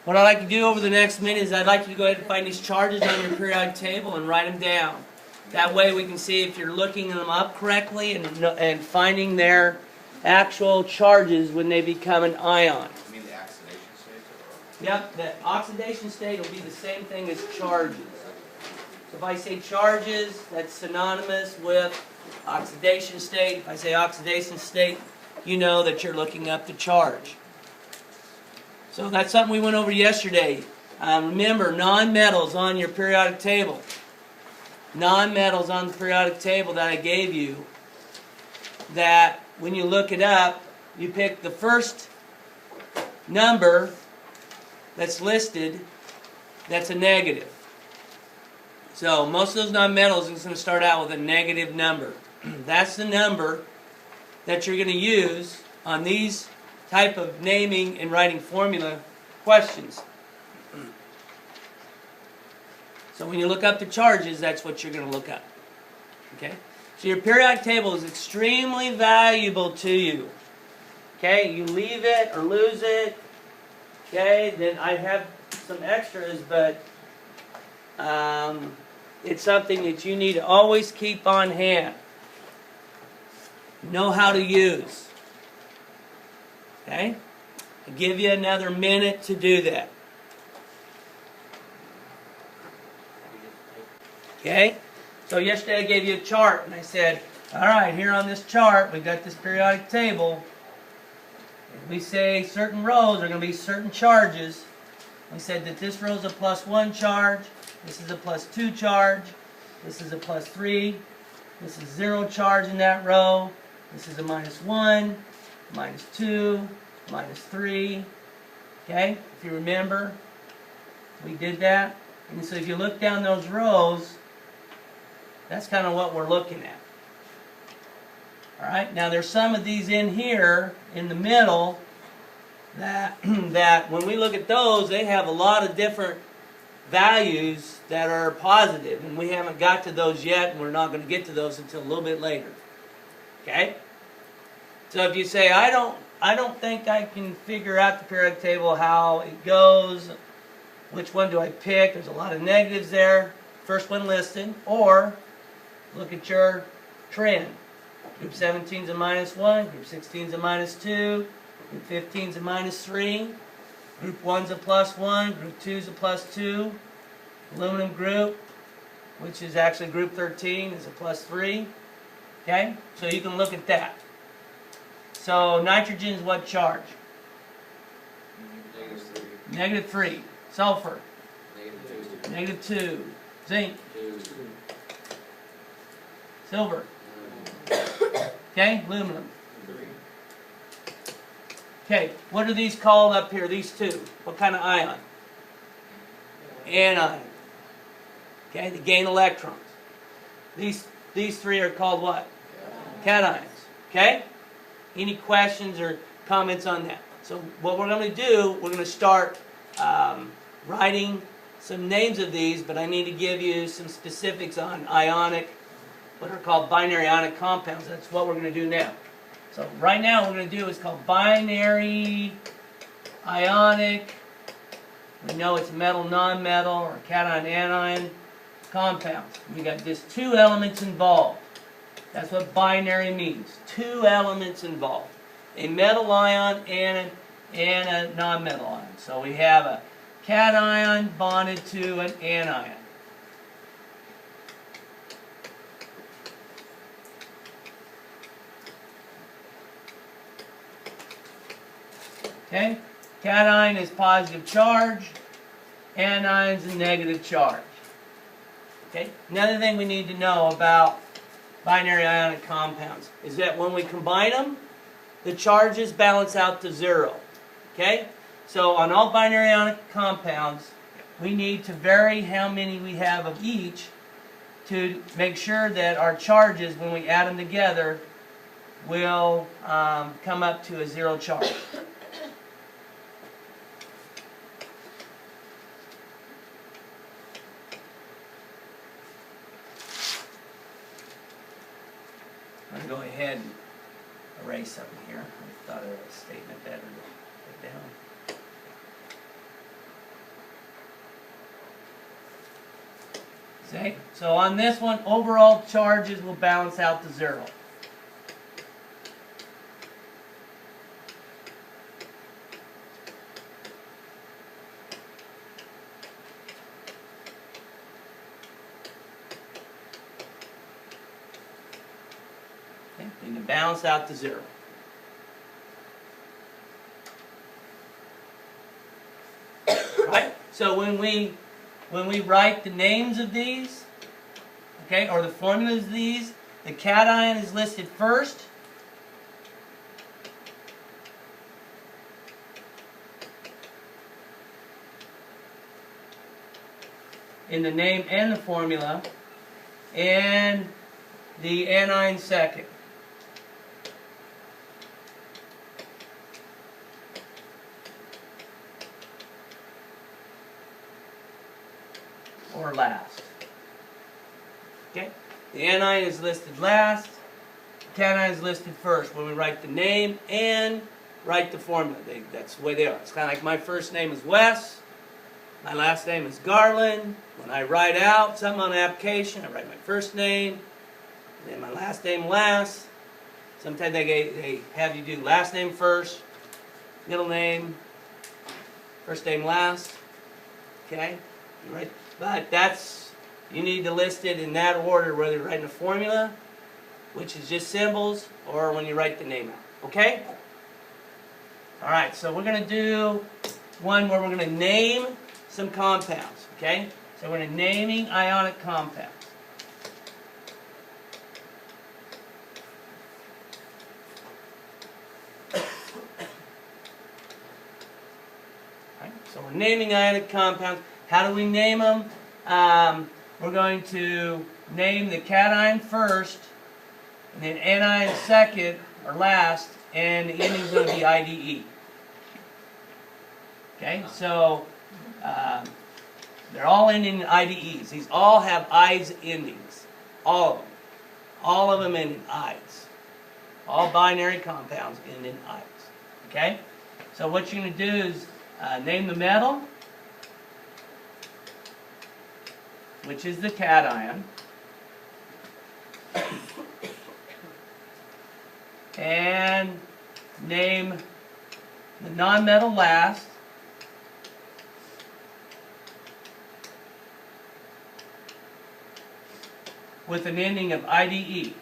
What I'd like to do over the next minute is I'd like you to go ahead and find these charges on your periodic table and write them down. That way we can see if you're looking them up correctly and finding their actual charges when they become an ion. You mean the oxidation state? Yep, the oxidation state will be the same thing as charges. So if I say charges, that's synonymous with oxidation state. If I say oxidation state, you know that you're looking up the charge. So that's something we went over yesterday. Remember, nonmetals on your periodic table. Nonmetals on the periodic table that I gave you, that when you look it up, you pick the first number that's listed that's a negative. So most of those nonmetals is going to start out with a negative number. That's the number that you're going to use on these type of naming and writing formula questions. So when you look up the charges, that's what you're going to look up. Okay? So your periodic table is extremely valuable to you. Okay? You leave it or lose it. Okay? Then I have some extras, but it's something that you need to always keep on hand. Know how to use. Okay? I'll give you another minute to do that. Okay? So yesterday I gave you a chart and I said, alright, here on this chart we've got this periodic table. If we say certain rows are going to be certain charges, we said that this row is a +1 charge, this is a +2 charge, this is a +3, this is 0 charge in that row, this is a -1, -2, -3. Okay? If you remember, we did that. And so if you look down those rows, that's kind of what we're looking at. Alright? Now there's some of these in here, in the middle, that when we look at those, they have a lot of different values that are positive. And we haven't got to those yet, and we're not going to get to those until a little bit later. Okay? So if you say, I don't think I can figure out the periodic table, how it goes, which one do I pick? There's a lot of negatives there. First one listed. Or look at your trend. Group 17 is a -1, group 16 is a -2, group 15 is a -3, group 1 is a +1, group 2 is a +2, aluminum group, which is actually group 13, is a +3. Okay? So you can look at that. So nitrogen is what charge? -3. -3. Sulfur? -2. -2. Zinc? 2. Silver? Okay, aluminum. 3. Okay, what are these called up here, these two? What kind of ion? Anion. Okay, they gain electrons. These three are called what? Cations. Okay? Any questions or comments on that? So what we're going to do, we're going to start writing some names of these, but I need to give you some specifics on ionic, what are called binary ionic compounds. That's what we're going to do now. So right now what we're going to do is called binary ionic. We know it's metal, non-metal, or cation, anion compounds. We got just two elements involved. That's what binary means. Two elements involved. A metal ion and a non-metal ion. So we have a cation bonded to an anion. Okay? Cation is positive charge. Anion is a negative charge. Okay? Another thing we need to know about binary ionic compounds is that when we combine them, the charges balance out to 0. Okay? So on all binary ionic compounds, we need to vary how many we have of each to make sure that our charges, when we add them together, will come up to a 0 charge. I'm going to go ahead and erase something here. I thought of a statement better to put down. See? So on this one, overall charges will balance out to 0. Okay? And to balance out to 0. Right? So when we write the names of these, okay, or the formulas of these, the cation is listed first. In the name and the formula, and the anion second. Or last. Okay? The anion is listed last. The cation is listed first when we write the name and write the formula. That's the way they are. It's kind of like my first name is Wes. My last name is Garland. When I write out something on an application, I write my first name, and then my last name last. Sometimes they have you do last name first, middle name, first name last. Okay? Right? But you need to list it in that order, whether you're writing a formula, which is just symbols, or when you write the name out. Okay? Alright, so we're going to do one where we're going to name some compounds. Okay? So we're naming ionic compounds. Right? So we're naming ionic compounds. How do we name them? We're going to name the cation first, and then anion second or last, and the ending is going to be IDE. Okay, so they're all ending in IDEs. These all have I's endings. All of them. All of them end in I's. All binary compounds end in I's. Okay? So what you're going to do is name the metal, which is the cation, and name the nonmetal last, with an ending of IDE.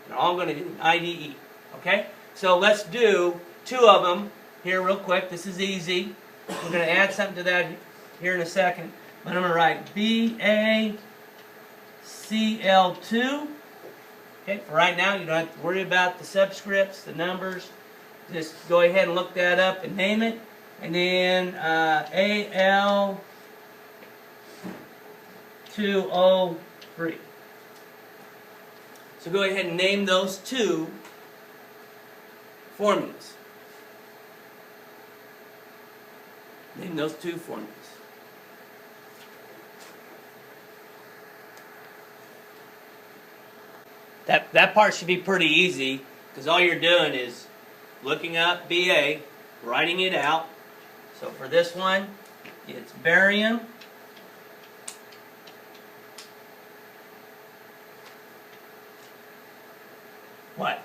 They're all going to do IDE. Okay? So let's do two of them here real quick. This is easy. We're going to add something to that here in a second. But I'm going to write BaCl2. Okay, for right now, you don't have to worry about the subscripts, the numbers. Just go ahead and look that up and name it. And then Al2O3. So go ahead and name those two formulas. Name those two formulas. That part should be pretty easy, because all you're doing is looking up Ba, writing it out. So for this one, it's barium, what?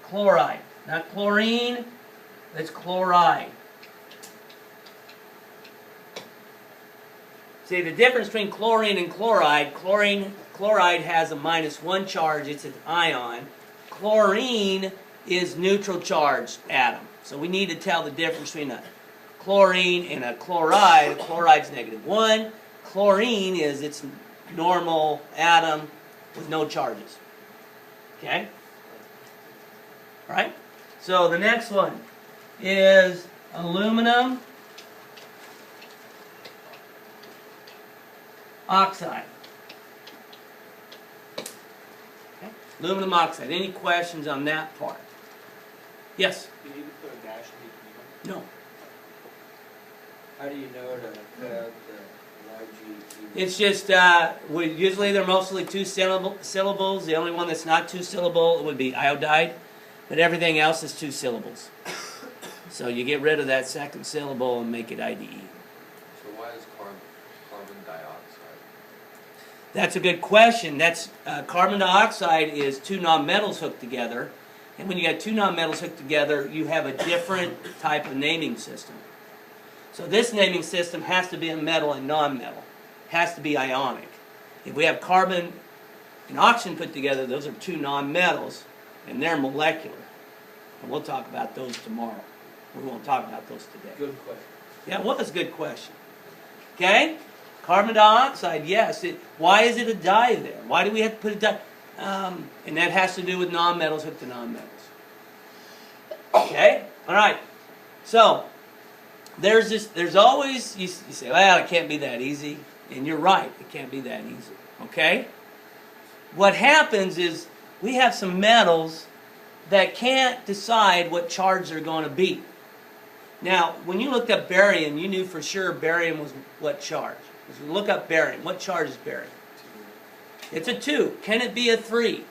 Chloride. Not chlorine, it's chloride. See, the difference between chlorine and chloride, chloride has a -1 charge, it's an ion. Chlorine is neutral charged atom. So we need to tell the difference between a chlorine and a chloride. A chloride's -1. Chlorine is its normal atom with no charges. Okay? Alright? So the next one is aluminum oxide. Okay. Aluminum oxide. Any questions on that part? Yes? Do you need to put a dash in between them? No. How do you know to cut out the It's just, usually they're mostly two syllables. The only one that's not two syllable would be iodide, but everything else is two syllables. So you get rid of that second syllable and make it IDE. So why is carbon dioxide? That's a good question. That's carbon dioxide is two nonmetals hooked together, and when you got two nonmetals hooked together, you have a different type of naming system. So this naming system has to be a metal and nonmetal. Has to be ionic. If we have carbon and oxygen put together, those are two nonmetals, and they're molecular. And we'll talk about those tomorrow. We won't talk about those today. Good question. Yeah, well, that's a good question. Okay? Carbon dioxide, yes. Why is it a dye there? Why do we have to put a dye? And that has to do with nonmetals hooked to nonmetals. Okay? All right. So, there's always, you say, well, it can't be that easy. And you're right, it can't be that easy. Okay? What happens is we have some metals that can't decide what charge they're going to be. Now, when you looked up barium, you knew for sure barium was what charge? If you look up barium, what charge is barium? It's a 2. Can it be a 3?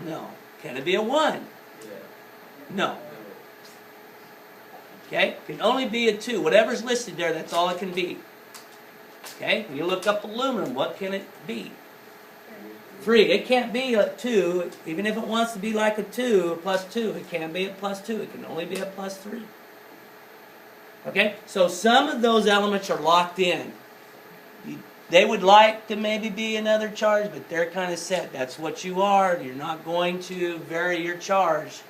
No. Can it be a 1? No. Okay? It can only be a 2. Whatever's listed there, that's all it can be. Okay? When you look up aluminum, what can it be? 3. It can't be a 2. Even if it wants to be like a 2, a plus 2, it can't be a plus 2. It can only be a plus 3. Okay? So some of those elements are locked in. They would like to maybe be another charge, but they're kind of set. That's what you are. You're not going to vary your charge.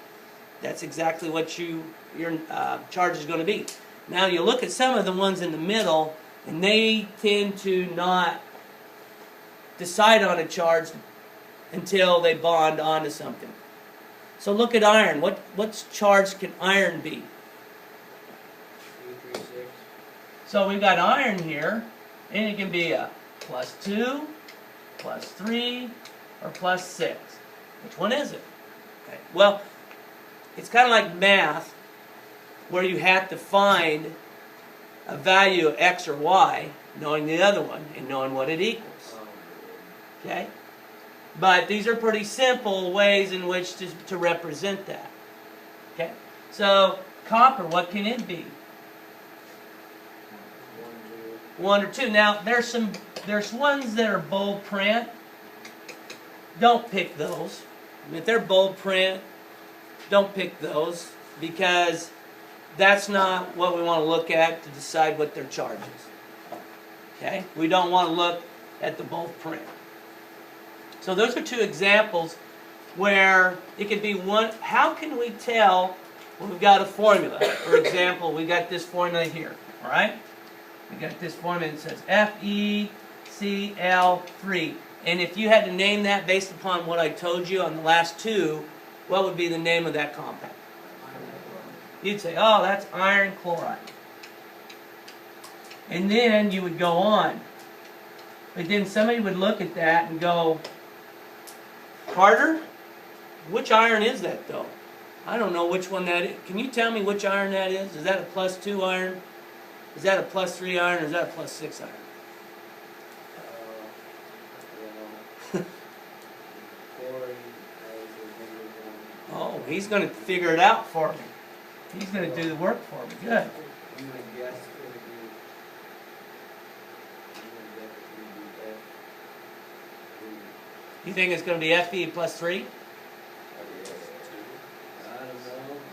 That's exactly what your charge is going to be. Now you look at some of the ones in the middle, and they tend to not decide on a charge until they bond onto something. So look at iron. What charge can iron be? 336. So we've got iron here, and it can be a plus 2, plus 3, or plus 6. Which one is it? Okay. Well, it's kind of like math, where you have to find a value of x or y, knowing the other one, and knowing what it equals. Okay? But these are pretty simple ways in which to represent that. Okay? So, copper, what can it be? 1 or 2. Now, there's ones that are bold print. Don't pick those. If they're bold print, don't pick those, because that's not what we want to look at to decide what their charge is. Okay? We don't want to look at the bold print. So those are 2 examples where it could be one. How can we tell when we've got a formula? For example, we got this formula here. All right? We got this formula that says FeCl3. And if you had to name that based upon what I told you on the last 2, what would be the name of that compound? You'd say, oh, that's iron chloride. And then you would go on. But then somebody would look at that and go, Carter, which iron is that though? I don't know which one that is. Can you tell me which iron that is? Is that a plus 2 iron? Is that a plus 3 iron? Or is that a plus 6 iron? Oh, he's going to figure it out for me. He's going to do the work for me. Good. You think it's going to be Fe plus 3?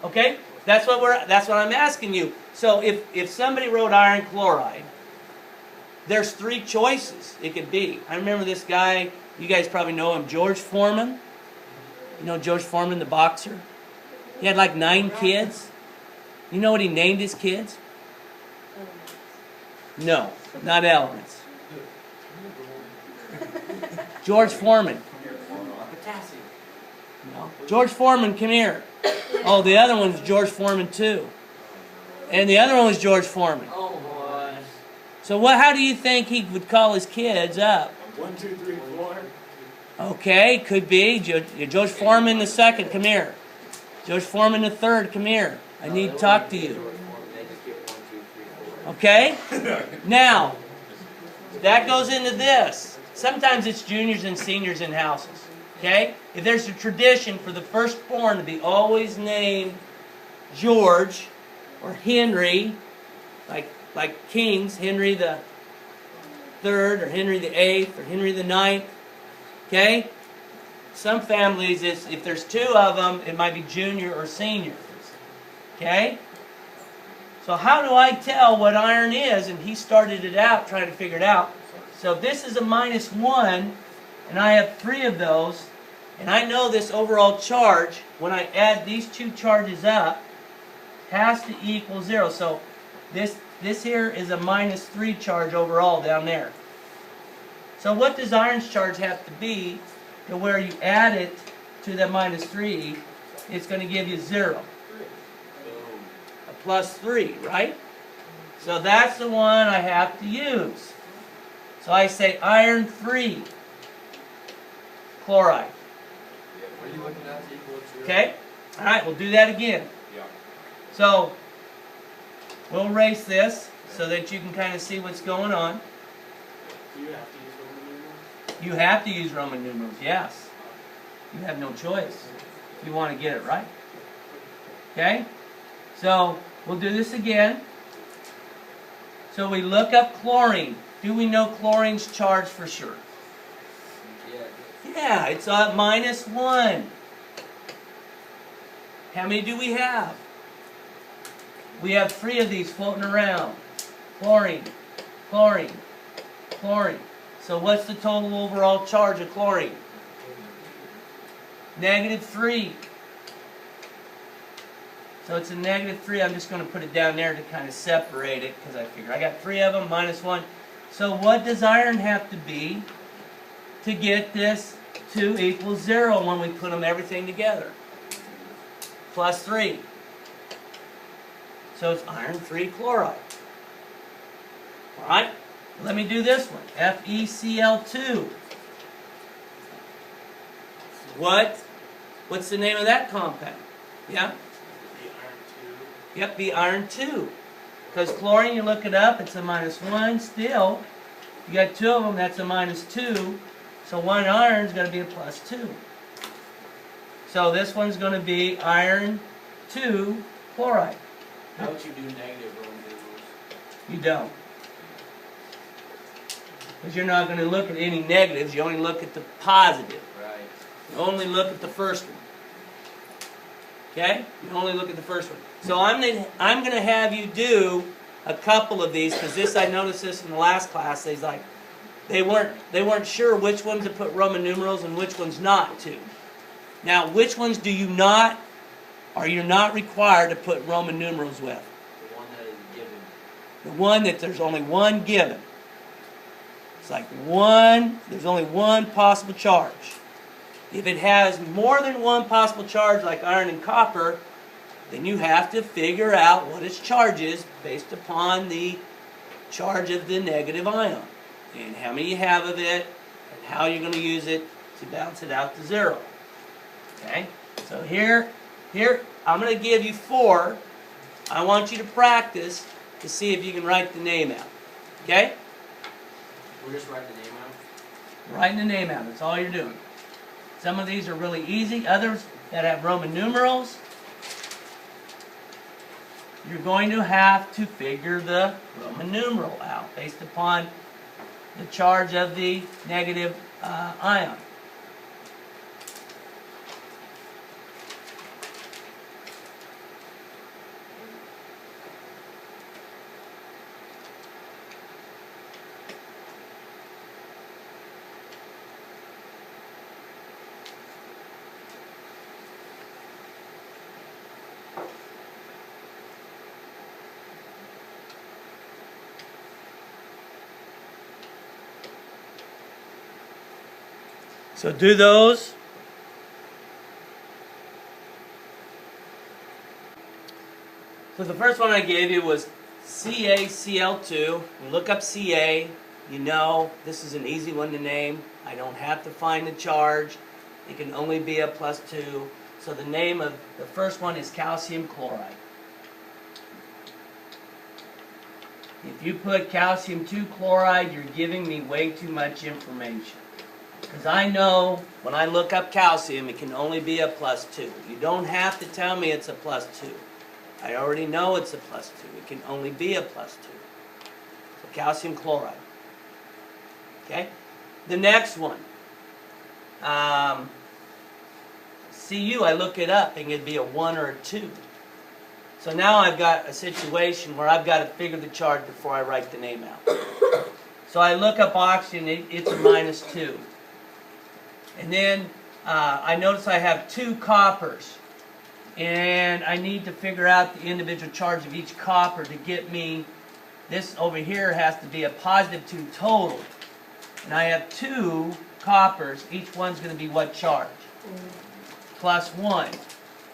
Okay, that's what I'm asking you. So if somebody wrote iron chloride, there's 3 choices it could be. I remember this guy. You guys probably know him, George Foreman. You know George Foreman, the boxer? He had like 9 kids. You know what he named his kids? No, not elements. George Foreman. No. George Foreman, come here. Oh, the other one's George Foreman too. And the other one was George Foreman. Oh, boy. So how do you think he would call his kids up? 1, 2, 3, 4. Okay, could be. George Foreman the second, come here. George Foreman the third, come here. I need to talk to you. Okay? Now, That goes into this. Sometimes it's juniors and seniors in houses. Okay? If there's a tradition for the firstborn to be always named George or Henry, like kings, Henry the Third or Henry the Eighth or Henry the Ninth. Okay? Some families, if there's two of them, it might be junior or senior. Okay? So how do I tell what iron is? And he started it out, trying to figure it out. So this is a -1, and I have 3 of those. And I know this overall charge, when I add these two charges up, has to equal 0. So this here is a -3 charge overall down there. So what does iron's charge have to be to where you add it to the -3, it's going to give you 0. A +3, right? So that's the one I have to use. So I say iron 3 chloride. What are you looking at to equal 0? Okay? Alright, we'll do that again. Yeah. So, we'll erase this so that you can kind of see what's going on. Do you have to use Roman numerals? You have to use Roman numerals, yes. You have no choice if you want to get it right. Okay? So, we'll do this again. So we look up chlorine. Do we know chlorine's charge for sure? Yeah. Yeah, it's at -1. How many do we have? We have 3 of these floating around. Chlorine, chlorine, chlorine. So what's the total overall charge of chlorine? -3. So it's a -3. I'm just going to put it down there to kind of separate it because I figure I got 3 of them, -1. So what does iron have to be to get this to equal 0 when we put them everything together? +3. So it's iron 3 chloride. Alright? Let me do this one. FeCl2. What's the name of that compound? Yeah? The iron 2. Yep, the iron 2. Because chlorine, you look it up, it's a -1 still. You got 2 of them, that's a -2. So 1 iron is going to be a +2. So this one's going to be iron 2 chloride. How would you do negative Roman numerals? You don't. Because you're not going to look at any negatives, you only look at the positive. Right. You only look at the first one. Okay? You only look at the first one. So I'm going to have you do a couple of these, because this, I noticed this in the last class, they weren't sure which ones to put Roman numerals and which ones not to. Now, which ones are you not required to put Roman numerals with? The one that is given. The one that there's only one given. It's like there's only one possible charge. If it has more than one possible charge, like iron and copper, then you have to figure out what its charge is based upon the charge of the negative ion. And how many you have of it, and how you're going to use it to balance it out to 0. Okay? So here, I'm going to give you 4. I want you to practice to see if you can write the name out. Okay? We're just writing the name out. Writing the name out. That's all you're doing. Some of these are really easy. Others that have Roman numerals, you're going to have to figure the Roman numeral out based upon the charge of the negative ion. So do those. So the first one I gave you was CaCl2. You look up Ca, you know this is an easy one to name. I don't have to find the charge. It can only be a +2. So the name of the first one is calcium chloride. If you put calcium 2 chloride, you're giving me way too much information. Because I know when I look up calcium, it can only be a +2. You don't have to tell me it's a +2. I already know it's a +2. It can only be a +2. So calcium chloride. Okay? The next one. Cu, I look it up and it'd be a 1 or a 2. So now I've got a situation where I've got to figure the charge before I write the name out. So I look up oxygen, it's a -2. And then I notice I have 2 coppers. And I need to figure out the individual charge of each copper to get me, this over here has to be a +2 total. And I have 2 coppers, each one's going to be what charge? +1.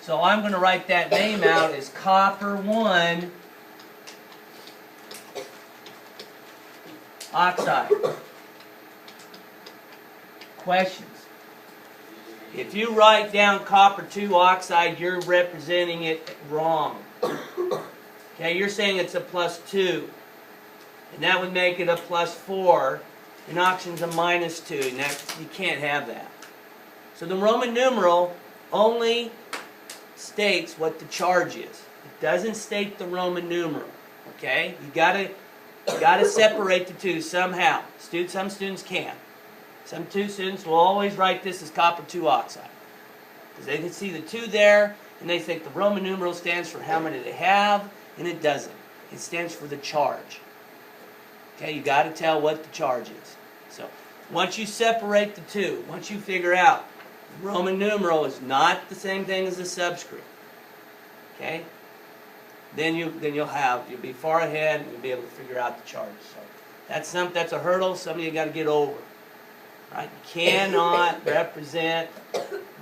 So I'm going to write that name out as copper 1 oxide. Questions? If you write down copper 2 oxide, you're representing it wrong. Okay, you're saying it's a +2. And that would make it a +4. And oxygen's a -2. And you can't have that. So the Roman numeral only states what the charge is. It doesn't state the Roman numeral. Okay? You gotta separate the two somehow. Some students can't. Some students will always write this as copper 2 oxide. Because they can see the 2 there, and they think the Roman numeral stands for how many they have, and it doesn't. It stands for the charge. Okay, you got to tell what the charge is. So, once you separate the two, once you figure out the Roman numeral is not the same thing as the subscript, okay, then you'll be far ahead and you'll be able to figure out the charge. So, that's a hurdle some of you got to get over. Right? You cannot represent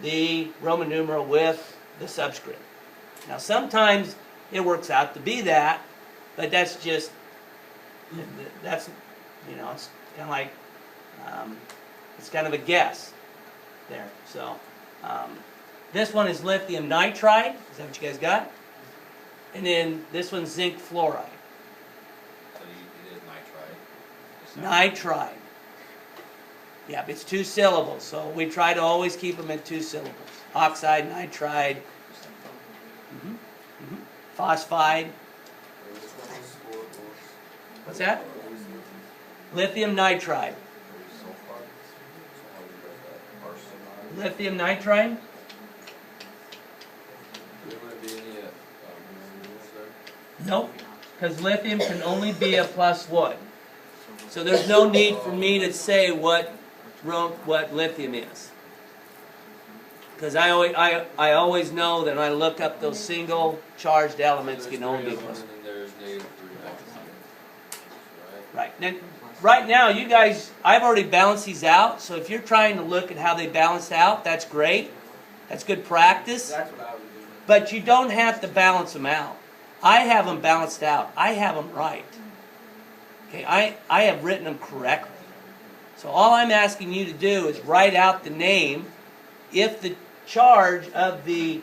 the Roman numeral with the subscript. Now sometimes it works out to be that, but that's just, it's kind of like, it's kind of a guess there. So this one is lithium nitride. Is that what you guys got? And then this one's zinc fluoride. So it is nitride. Nitride. Yeah, but it's 2 syllables, so we try to always keep them at 2 syllables. Oxide, nitride, phosphide. What's that? Lithium nitride. Lithium nitride? Nope, because lithium can only be a +1. So there's no need for me to say what lithium is. Because I always know that when I look up those single charged elements can only be +1. Right. Now, right now, you guys, I've already balanced these out, so if you're trying to look at how they balanced out, that's great. That's good practice. That's what I would do. But you don't have to balance them out. I have them balanced out. I have them right. Okay, I have written them correctly. So all I'm asking you to do is write out the name. If the charge of the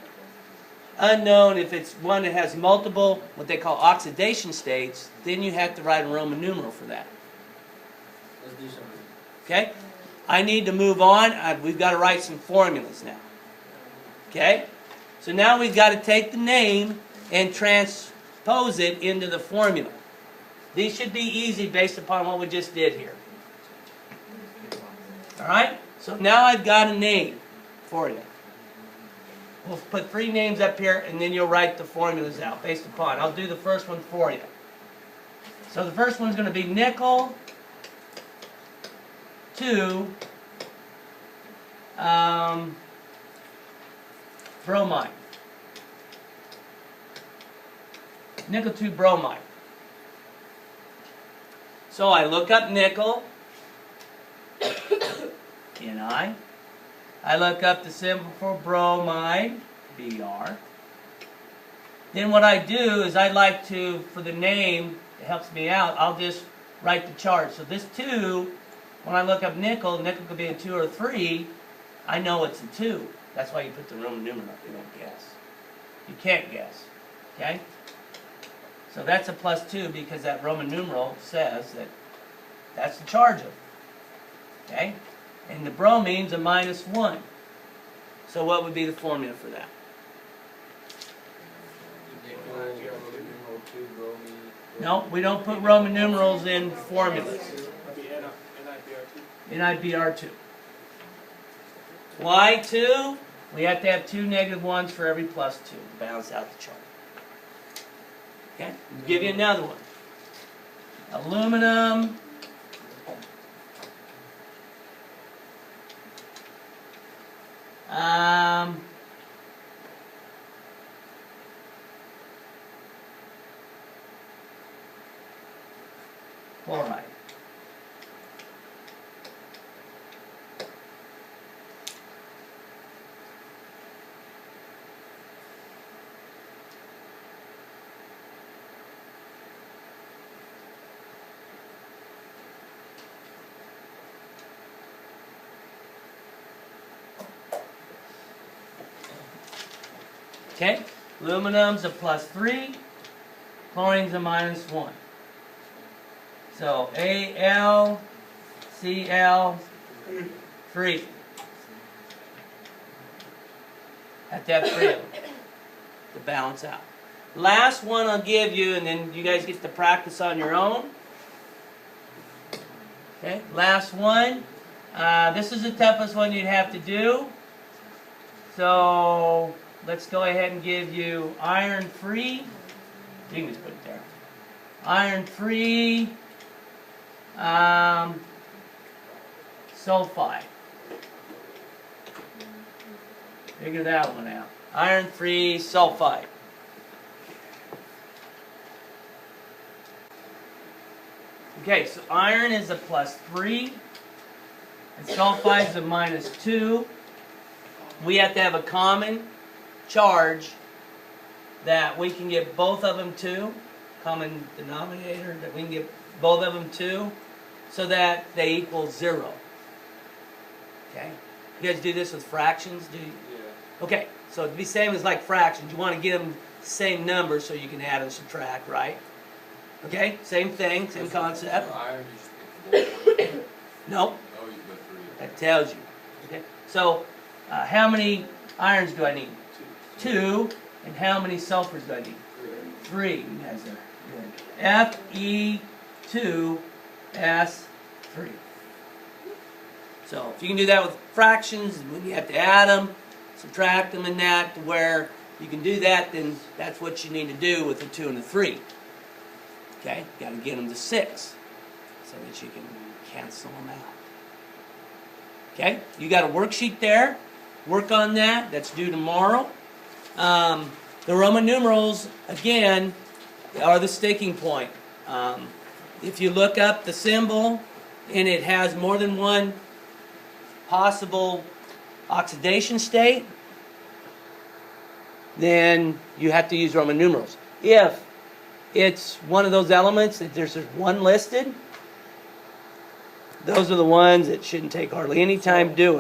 unknown, if it's one that has multiple, what they call oxidation states, then you have to write a Roman numeral for that. Let's do something. Okay? I need to move on. We've got to write some formulas now. Okay? So now we've got to take the name and transpose it into the formula. These should be easy based upon what we just did here. Alright? So now I've got a name for you. We'll put 3 names up here and then you'll write the formulas out based upon. I'll do the first one for you. So the first one's going to be nickel 2 bromide. Nickel 2 bromide. So I look up nickel, Ni. I look up the symbol for bromide, Br. Then what I do is I like to, for the name, it helps me out, I'll just write the charge. So this 2, when I look up nickel could be a 2 or a 3, I know it's a 2. That's why you put the Roman numeral up. You don't guess. You can't guess. Okay? So that's a +2 because that Roman numeral says that that's the charge of it. Okay? And the bromine's a -1. So what would be the formula for that? No, we don't put Roman numerals in formulas. NiBr2. Why 2? We have to have 2 -1s for every +2 to balance out the chart. Okay? I'll give you another one. Aluminum. Chloride. Okay, aluminum's a +3, chlorine's a -1. So AlCl3. Have to have 3 of them to balance out. Last one I'll give you, and then you guys get to practice on your own. Okay, last one. This is the toughest one you'd have to do. So let's go ahead and give you iron-free. You can just put it there. Iron-free sulfide. Figure that one out. Iron-free sulfide. Okay, so iron is a +3, and sulfide is a -2. We have to have a common charge that we can get both of them to, common denominator that we can get both of them to, so that they equal 0. Okay? You guys do this with fractions? Do you? Yeah. Okay, so it'd be same as like fractions. You want to get them the same number so you can add and subtract, right? Okay, same thing, same concept. Iron, you just pick the Nope, Oh, you go 3. that tells you. Okay, so how many irons do I need? 2. And how many sulfurs do I need? 3. You guys are good. Fe2S3. So if you can do that with fractions, when you have to add them, subtract them, and that, to where you can do that, then that's what you need to do with the 2 and the 3. Okay, got to get them to 6 so that you can cancel them out. Okay, you got a worksheet there. Work on that. That's due tomorrow. The Roman numerals, again, are the sticking point. If you look up the symbol and it has more than one possible oxidation state, then you have to use Roman numerals. If it's one of those elements that there's just one listed, those are the ones that shouldn't take hardly any time doing.